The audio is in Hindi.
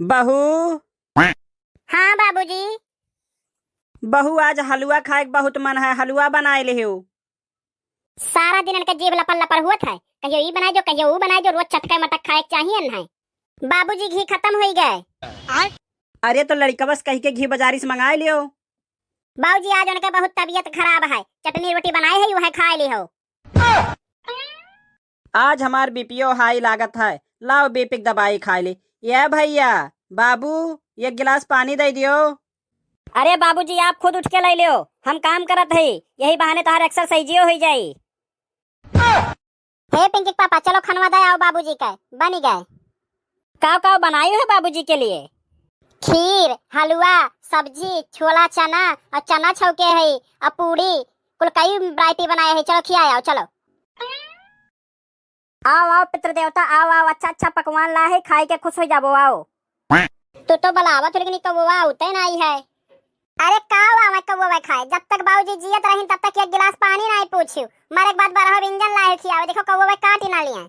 बहू। हाँ बाबूजी। बहू आज हलवा खाए के बहुत मन है, हलवा बनाए ले हो। सारा दिन इनका जीभ लपड़ लपड़ हुआ था, कहियो ई बनाए जो कहियो वो बनाए जो, रोज चटका मटक खाए के चाहिए न है। बाबूजी घी खत्म हो गए। अरे तो लड़का बस कही के घी बाजारी से मंगाए लियो। बाबूजी आज उनका बहुत तबीयत खराब है, चटनी रोटी बनाए है वह खाए ली हो। आज हमार बीपीओ हाई लागत है, लाओ बीपी दवाई खा ले। ये भैया बाबू एक गिलास पानी दे दियो। अरे बाबूजी आप खुद उठ के ले लियो, हम काम करत है, यही बहाने तोहर एक्सरसाइजियो हो जाई। हे पिंकी पापा चलो खनवा दे आओ, बाबूजी का बनी गए। काव काव बनाई है बाबूजी के लिए? खीर, हलवा, सब्जी, छोला चना और चना छौके है और पूरी, कुल कई वैरायटी बनाए है। चलो खिया आओ चलो। आओ आओ पितृ देवता, आओ आओ, अच्छा अच्छा पकवान ला है, खाई के खुश हो जाबो। आओ तो बलावा तो लेकिन कौवा उते नहीं है। अरे कावा मैं कौवा खाए, जब तक बाबूजी जियत रही तब तक एक गिलास पानी नहीं पूछियो, मारे के बाद 12 व्यंजन लाए खियाओ। देखो कौवा काट ही ना लिया।